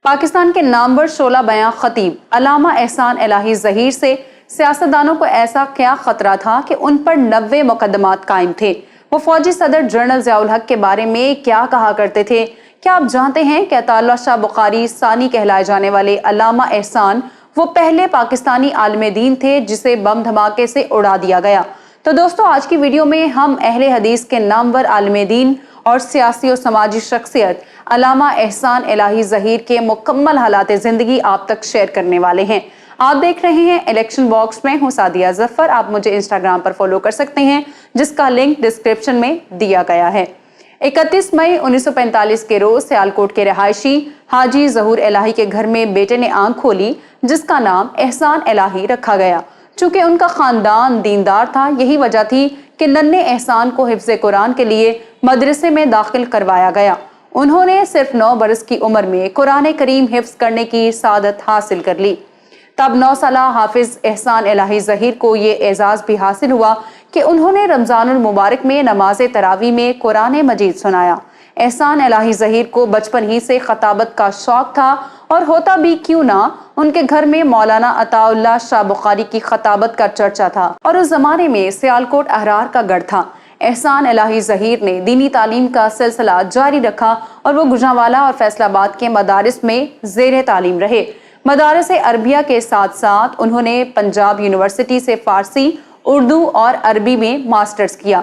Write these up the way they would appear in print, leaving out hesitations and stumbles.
پاکستان کے نامور شعلہ بیاں خطیب علامہ احسان الہی ظہیر سے سیاستدانوں کو ایسا کیا خطرہ تھا کہ ان پر 90 مقدمات قائم تھے؟ وہ فوجی صدر جنرل ضیاء الحق کے بارے میں کیا کہا کرتے تھے؟ کیا آپ جانتے ہیں کہ عطا اللہ شاہ بخاری ثانی کہلائے جانے والے علامہ احسان وہ پہلے پاکستانی عالم دین تھے جسے بم دھماکے سے اڑا دیا گیا؟ تو دوستو، آج کی ویڈیو میں ہم اہل حدیث کے نامور عالم دین اور سیاسی و سماجی شخصیت علامہ احسان الہی ظہیر کے مکمل حالات زندگی آپ تک شیئر کرنے والے ہیں۔ آپ دیکھ رہے ہیں الیکشن باکس میں ہوں سعدیہ ظفر۔ آپ مجھے انسٹاگرام پر فالو کر سکتے ہیں جس کا لنک ڈسکرپشن میں دیا گیا ہے۔ 31 مئی 1945 کے روز سیالکوٹ کے رہائشی حاجی ظہور الہی کے گھر میں بیٹے نے آنکھ کھولی جس کا نام احسان الہی رکھا گیا۔ چونکہ ان کا خاندان دیندار تھا، یہی وجہ تھی کہ ننھے احسان کو حفظ قرآن کے لیے مدرسے میں داخل کروایا گیا۔ انہوں نے صرف 9 برس کی عمر میں قرآن کریم حفظ کرنے کی سعادت حاصل کر لی۔ تب 9 سالہ حافظ احسان الہی ظہیر کو یہ اعزاز بھی حاصل ہوا کہ انہوں نے رمضان المبارک میں نماز تراویح میں قرآن مجید سنایا۔ احسان الہی ظہیر کو بچپن ہی سے خطابت کا شوق تھا، اور ہوتا بھی کیوں نہ، ان کے گھر میں مولانا عطا اللہ شاہ بخاری کی خطابت کا چرچا تھا، اور اس زمانے میں سیالکوٹ احرار کا گڑھ تھا۔ احسان الہی ظہیر نے دینی تعلیم کا سلسلہ جاری رکھا اور وہ گوجرانوالہ اور فیصل آباد کے مدارس میں زیر تعلیم رہے۔ مدارس عربیہ کے ساتھ ساتھ انہوں نے پنجاب یونیورسٹی سے فارسی، اردو اور عربی میں ماسٹرز کیا۔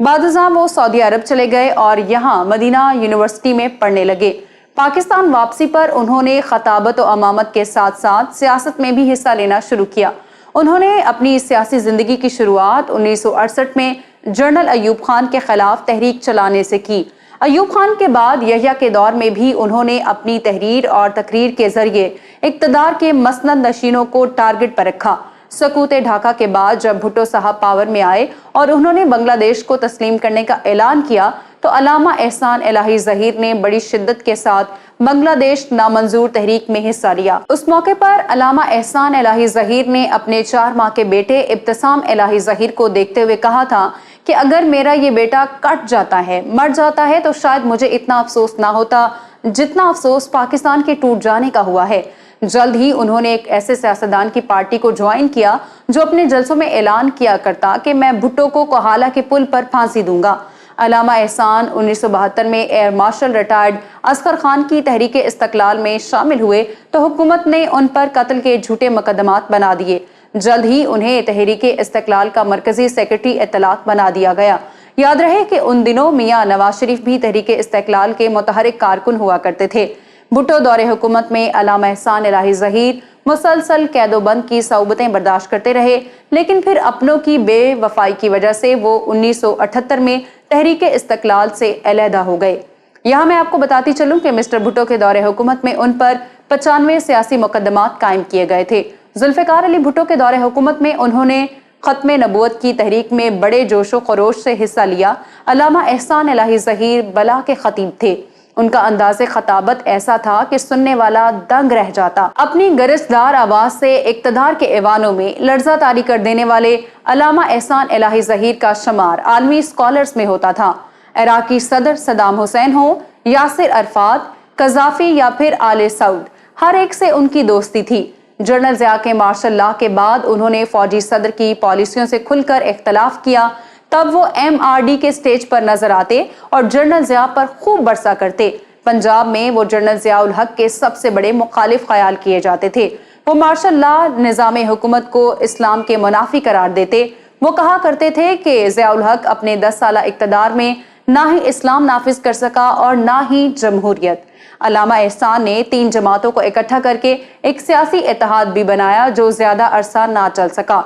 بعد ازاں وہ سعودی عرب چلے گئے اور یہاں مدینہ یونیورسٹی میں پڑھنے لگے۔ پاکستان واپسی پر انہوں نے خطابت و امامت کے ساتھ ساتھ سیاست میں بھی حصہ لینا شروع کیا۔ انہوں نے اپنی سیاسی زندگی کی شروعات 1968 میں جنرل ایوب خان کے خلاف تحریک چلانے سے کی۔ ایوب خان کے بعد یحییٰ کے دور میں بھی انہوں نے اپنی تحریر اور تقریر کے ذریعے اقتدار کے مسند نشینوں کو ٹارگٹ پر رکھا۔ سقوط ڈھاکہ کے بعد جب بھٹو صاحب پاور میں آئے اور انہوں نے بنگلہ دیش کو تسلیم کرنے کا اعلان کیا تو علامہ احسان الہی ظہیر نے بڑی شدت کے ساتھ بنگلہ دیش نامنظور تحریک میں حصہ لیا۔ اس موقع پر علامہ احسان الہی ظہیر نے اپنے 4 ماہ کے بیٹے ابتسام الہی ظہیر کو دیکھتے ہوئے کہا تھا کہ اگر میرا یہ بیٹا کٹ جاتا ہے، مر جاتا ہے، تو شاید مجھے اتنا افسوس نہ ہوتا جتنا افسوس پاکستان کے ٹوٹ جانے کا ہوا ہے۔ جلد ہی انہوں نے ایک ایسے سیاستدان کی پارٹی کو جوائن کیا جو اپنے جلسوں میں اعلان کیا کرتا کہ میں بھٹو کو کوہالہ کے پل پر پھانسی دوں گا۔ علامہ احسان 1972 میں air marshal retired Asghar Khan کی تحریک استقلال میں شامل ہوئے تو حکومت نے ان پر قتل کے جھوٹے مقدمات بنا دیے۔ جلد ہی انہیں تحریک استقلال کا مرکزی سیکرٹری اطلاعات بنا دیا گیا۔ یاد رہے کہ ان دنوں میاں نواز شریف بھی تحریک استقلال کے متحرک کارکن ہوا کرتے تھے۔ بھٹو دور حکومت میں علامہ احسان الہی ظہیر مسلسل قید و بند کی صعوبتیں برداشت کرتے رہے، لیکن پھر اپنوں کی بے وفائی کی وجہ سے وہ 1978 میں تحریک استقلال سے علیحدہ ہو گئے۔ یہاں میں آپ کو بتاتی چلوں کہ مسٹر بھٹو کے دور حکومت میں ان پر 95 سیاسی مقدمات قائم کیے گئے تھے۔ ذوالفقار علی بھٹو کے دور حکومت میں انہوں نے ختم نبوت کی تحریک میں بڑے جوش و خروش سے حصہ لیا۔ علامہ احسان الہی ظہیر بلا کے خطیب تھے۔ ان کا انداز خطابت ایسا تھا کہ سننے والا دنگ رہ جاتا۔ اپنی گرجدار آواز سے اقتدار کے ایوانوں میں لرزہ طاری کر دینے والے علامہ احسان الہی ظہیر کا شمار عالمی اسکالرز میں ہوتا تھا۔ عراقی صدر صدام حسین ہو، یاسر عرفات، قذافی یا پھر آل سعود، ہر ایک سے ان کی دوستی تھی۔ جنرل ضیاء کے مارشل لاء کے بعد انہوں نے فوجی صدر کی پالیسیوں سے کھل کر اختلاف کیا۔ تب وہ MRD کے سٹیج پر نظر آتے اور جنرل ضیاء پر خوب برسا کرتے۔ پنجاب میں وہ جنرل ضیاء الحق کے سب سے بڑے مخالف خیال کیے جاتے تھے۔ وہ مارشل لاء نظام حکومت کو اسلام کے منافی قرار دیتے۔ وہ کہا کرتے تھے کہ ضیاء الحق اپنے 10 سالہ اقتدار میں نہ ہی اسلام نافذ کر سکا اور نہ ہی جمہوریت۔ علامہ احسان نے 3 جماعتوں کو اکٹھا کر کے ایک سیاسی اتحاد بھی بنایا جو زیادہ عرصہ نہ چل سکا۔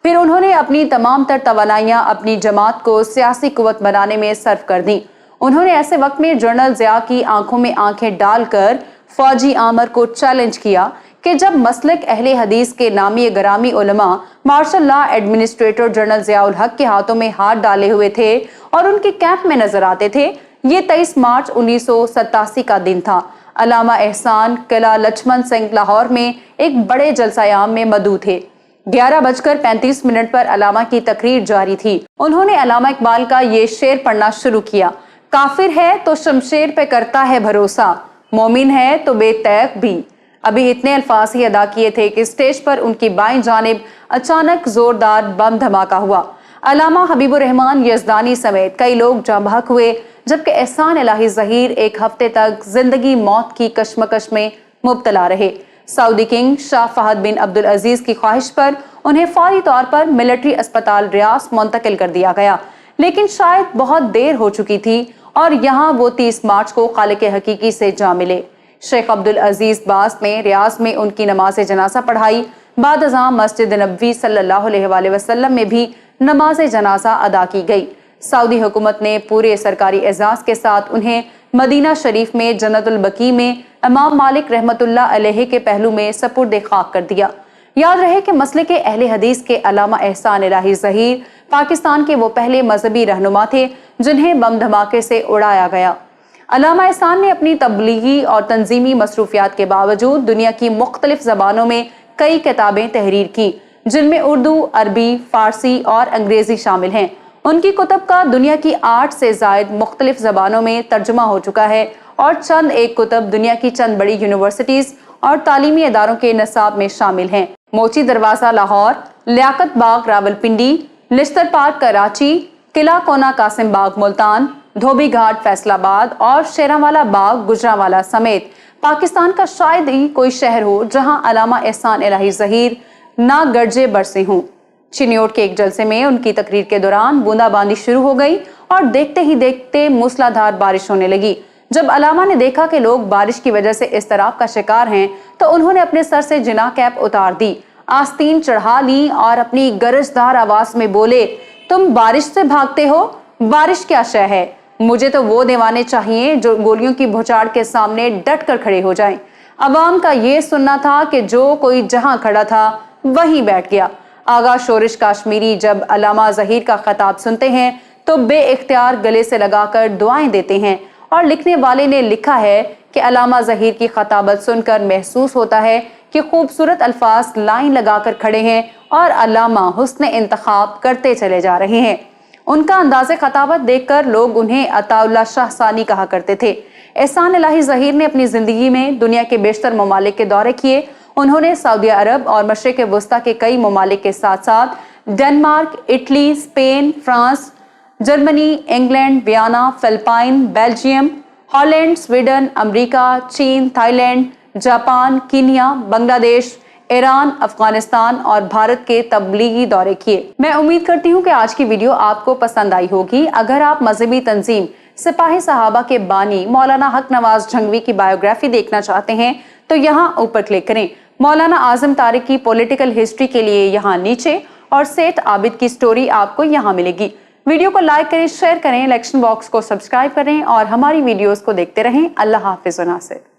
پھر انہوں نے اپنی تمام تر توانائیاں اپنی جماعت کو سیاسی قوت بنانے میں صرف کر دیں۔ انہوں نے ایسے وقت میں جنرل ضیاء کی آنکھوں میں آنکھیں ڈال کر فوجی آمر کو چیلنج کیا کہ جب مسلک اہل حدیث کے نامی گرامی علماء martial law administrator general Zia ul-Haq کے ہاتھوں میں ہاتھ ڈالے ہوئے تھے اور ان کے کیمپ میں نظر آتے تھے۔ یہ 23 مارچ 1987 کا دن تھا۔ علامہ احسان قلعہ لچھمن سنگھ لاہور میں ایک بڑے جلسہ عام میں مدعو تھے۔ 11:35 پر علامہ کی تقریر جاری تھی۔ انہوں نے علامہ اقبال کا یہ شعر پڑھنا شروع کیا: کافر ہے تو شمشیر پہ کرتا ہے بھروسہ، مومن ہے تو بے تیق بھی۔ ابھی اتنے الفاظ ہی ادا کیے تھے کہ اسٹیج پر ان کی بائیں جانب اچانک زوردار بم دھماکہ ہوا۔ علامہ حبیب الرحمن یزدانی سمیت کئی لوگ جاں بحق ہوئے، جبکہ احسان الہی ظہیر ایک ہفتے تک زندگی موت کی کشمکش میں مبتلا رہے۔ سعودی کنگ شاہ فہد بن عبدالعزیز کی خواہش پر انہیں فوری طور پر ملٹری اسپتال ریاض منتقل کر دیا گیا، لیکن شاید بہت دیر ہو چکی تھی اور یہاں وہ 30 مارچ کو خالق حقیقی سے جا ملے۔ شیخ عبدالعزیز باز نے ریاض میں ان کی نماز جنازہ پڑھائی۔ بعد ازاں مسجد نبوی صلی اللہ علیہ وآلہ وسلم میں بھی نماز جنازہ ادا کی گئی۔ سعودی حکومت نے پورے سرکاری اعزاز کے ساتھ انہیں مدینہ شریف میں جنت البقیع میں امام مالک رحمت اللہ علیہ کے پہلو میں سپرد خاک کر دیا۔ یاد رہے کہ مسلک اہل حدیث کے علامہ احسان الہی ظہیر پاکستان کے وہ پہلے مذہبی رہنما تھے جنہیں بم دھماکے سے اڑایا گیا۔ علامہ احسان نے اپنی تبلیغی اور تنظیمی مصروفیات کے باوجود دنیا کی مختلف زبانوں میں کئی کتابیں تحریر کی، جن میں اردو، عربی، فارسی اور انگریزی شامل ہیں۔ ان کی کتب کا دنیا کی 8 سے زائد مختلف زبانوں میں ترجمہ ہو چکا ہے اور چند ایک کتب دنیا کی چند بڑی یونیورسٹیز اور تعلیمی اداروں کے نصاب میں شامل ہیں۔ موچی دروازہ لاہور، لیاقت باغ راولپنڈی، لشتر پارک کراچی، قلعہ کونا قاسم باغ ملتان، دھوبی گھاٹ فیصل آباد اور شیرانوالہ باغ گجرانوالہ سمیت پاکستان کا شاید ہی کوئی شہر ہو جہاں علامہ احسان الہی ظہیر نہ گرجے برسے ہوں۔ چنیوٹ کے ایک جلسے میں ان کی تقریر کے دوران بوندا باندی شروع ہو گئی اور دیکھتے ہی دیکھتے موسلادھار بارش ہونے لگی۔ جب علامہ نے دیکھا کہ لوگ بارش کی وجہ سے اضطراب کا شکار ہیں تو انہوں نے اپنے سر سے جناح کیپ اتار دی، آستین چڑھا لی اور اپنی گرجدار آواز میں بولے، تم بارش سے بھاگتے ہو؟ بارش کیا شے ہے؟ مجھے تو وہ دیوانے چاہیے جو گولیوں کی بھوچاڑ کے سامنے ڈٹ کر کھڑے ہو جائیں۔ عوام کا یہ سننا تھا کہ جو کوئی جہاں کھڑا تھا وہیں بیٹھ گیا۔ آغا شورش کاشمیری جب علامہ ظہیر کا خطاب سنتے ہیں تو بے اختیار گلے سے لگا کر دعائیں دیتے ہیں، اور لکھنے والے نے لکھا ہے کہ علامہ ظہیر کی خطابت سن کر محسوس ہوتا ہے کہ خوبصورت الفاظ لائن لگا کر کھڑے ہیں اور علامہ حسن انتخاب کرتے چلے جا رہے ہیں۔ ان کا انداز خطابت دیکھ کر لوگ انہیں عطا اللہ شاہ ثانی کہا کرتے تھے۔ احسان الہی ظہیر نے اپنی زندگی میں دنیا کے بیشتر ممالک کے دورے کیے۔ انہوں نے سعودی عرب اور مشرق وسطیٰ کے کئی ممالک کے ساتھ ساتھ Denmark, Italy, Spain, France, Germany, England, Vienna, Philippines, Belgium, Holland, Sweden, امریکہ، چین، Thailand, Japan, Kenya, Bangladesh, Iran, Afghanistan اور بھارت کے تبلیغی دورے کیے۔ میں امید کرتی ہوں کہ آج کی ویڈیو آپ کو پسند آئی ہوگی۔ اگر آپ مذہبی تنظیم سپاہی صحابہ کے بانی مولانا حق نواز جھنگوی کی بائیوگرافی دیکھنا چاہتے ہیں تو یہاں اوپر کلک کریں۔ مولانا اعظم طارق کی پولیٹیکل ہسٹری کے لیے یہاں نیچے، اور سیٹھ عابد کی سٹوری آپ کو یہاں ملے گی۔ ویڈیو کو لائک کریں، شیئر کریں، الیکشن باکس کو سبسکرائب کریں اور ہماری ویڈیوز کو دیکھتے رہیں۔ اللہ حافظ و ناصر۔